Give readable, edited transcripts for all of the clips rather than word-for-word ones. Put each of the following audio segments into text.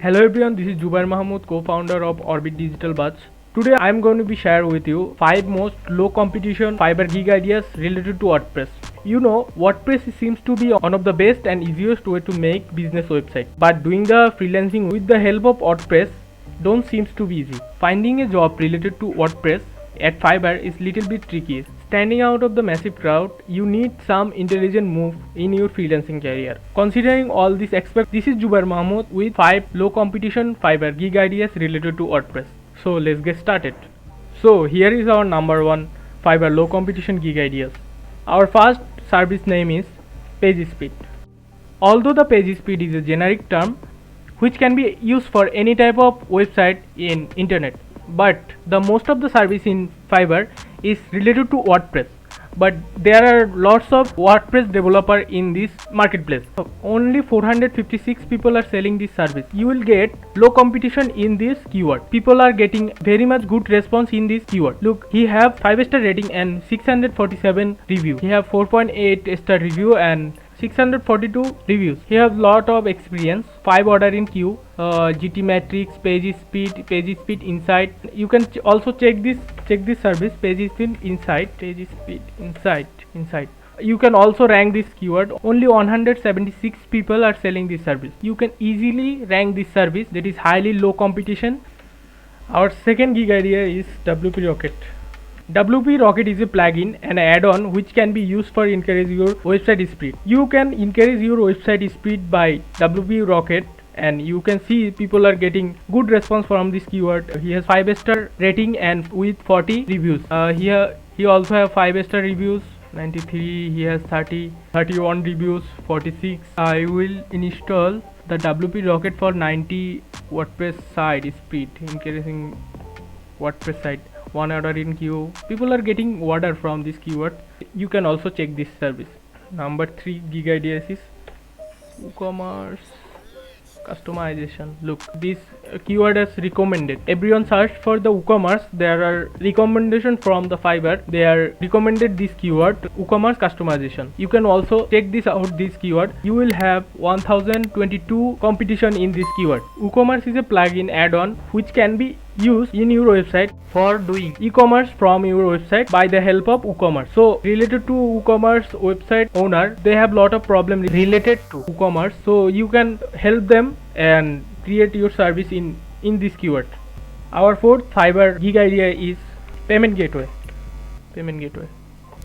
Hello everyone, this is Jubair Mahmud, co-founder of Orbit Digital Buzz. Today I am going to be share with you 5 most low competition Fiverr gig ideas related to WordPress. You know, WordPress seems to be one of the best and easiest way to make business website. But doing the freelancing with the help of WordPress don't seems to be easy. Finding a job related to WordPress at Fiverr is little bit tricky. Standing out of the massive crowd, you need some intelligent move in your freelancing career. Considering all these aspects, this is Jubair Mahmud with 5 low competition Fiverr gig ideas related to WordPress. So let's get started. So here is our number 1 Fiverr low competition gig ideas. Our first service name is PageSpeed. Although the PageSpeed is a generic term which can be used for any type of website in internet, but the most of the service in Fiverr is related to WordPress, but there are lots of WordPress developer in this marketplace. Only 456 people are selling this service. You will get low competition in this keyword. People are getting very much good response in this keyword. Look, he have 5-star rating and 647 review. He have 4.8 star review and 642 reviews. He has lot of experience. 5 order in queue, GT matrix, page speed insight. You can also check this service, page speed insight. You can also rank this keyword. Only 176 people are selling this service. You can easily rank this service, that is highly low competition. Our second gig idea is WP Rocket. WP Rocket is a plugin and add-on which can be used for increase your website speed. You can increase your website speed by WP Rocket, and you can see people are getting good response from this keyword. He has 5-star rating and with 40 reviews. He also have 5-star reviews, 93. He has 31 reviews, 46. I will install the WP Rocket for 90 WordPress site speed, increasing WordPress site. 1 order in queue. People are getting order from this keyword. You can also check this service. Number 3 gig ideas is WooCommerce customization. Look, this keyword is recommended. Everyone search for the WooCommerce. There are recommendation from the Fiverr. They are recommended this keyword, WooCommerce customization. You can also check this out, this keyword. You will have 1022 competition in this keyword. WooCommerce is a plugin add-on which can be used in your website for doing e-commerce from your website by the help of WooCommerce. So related to WooCommerce website owner, they have lot of problem related to WooCommerce, so you can help them and create your service in this keyword. Our fourth Fiverr gig idea is payment gateway.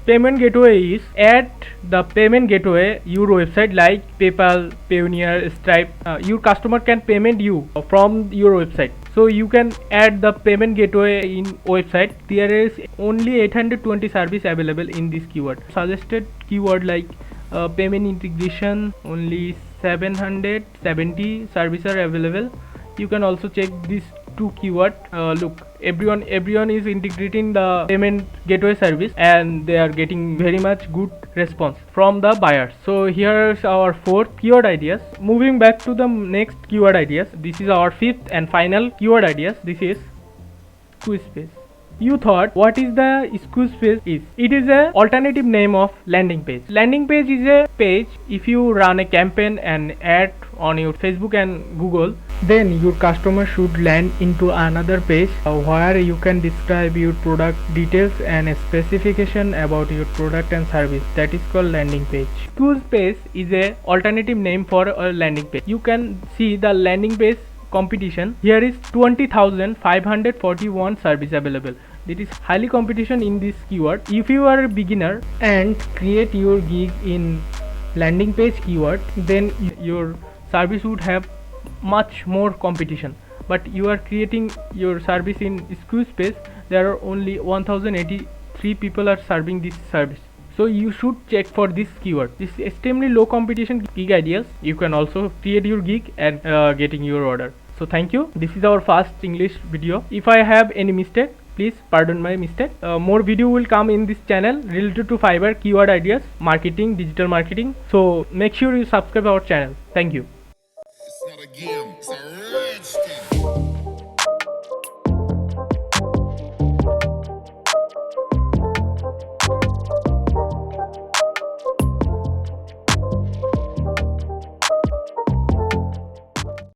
Payment gateway is add the payment gateway your website like PayPal, Payoneer, Stripe. Your customer can payment you from your website. So you can add the payment gateway in website. There is only 820 service available in this keyword. Suggested keyword like payment integration, only 770 services are available. You can also check these 2 keyword. Look, everyone is integrating the payment gateway service and they are getting very much good response from the buyers. So here's our 4th keyword ideas. Moving back to the next keyword ideas, this is our 5th and final keyword ideas. This is Squarespace. You thought what is the Squarespace is? It is a alternative name of landing page. Landing page is a page if you run a campaign and ad on your Facebook and Google, then your customer should land into another page where you can describe your product details and a specification about your product and service. That is called landing page. Squarespace is a alternative name for a landing page. You can see the landing page competition. Here is 20,541 service available. It is highly competition in this keyword. If you are a beginner and create your gig in landing page keyword, then your service would have much more competition. But you are creating your service in Squarespace, there are only 1083 people are serving this service. So you should check for this keyword. This is extremely low competition gig ideas. You can also create your gig and getting your order. So thank you. This is our first English video. If I have any mistake, please pardon my mistake. More video will come in this channel related to Fiverr keyword ideas, marketing, digital marketing. So make sure you subscribe our channel. Thank you.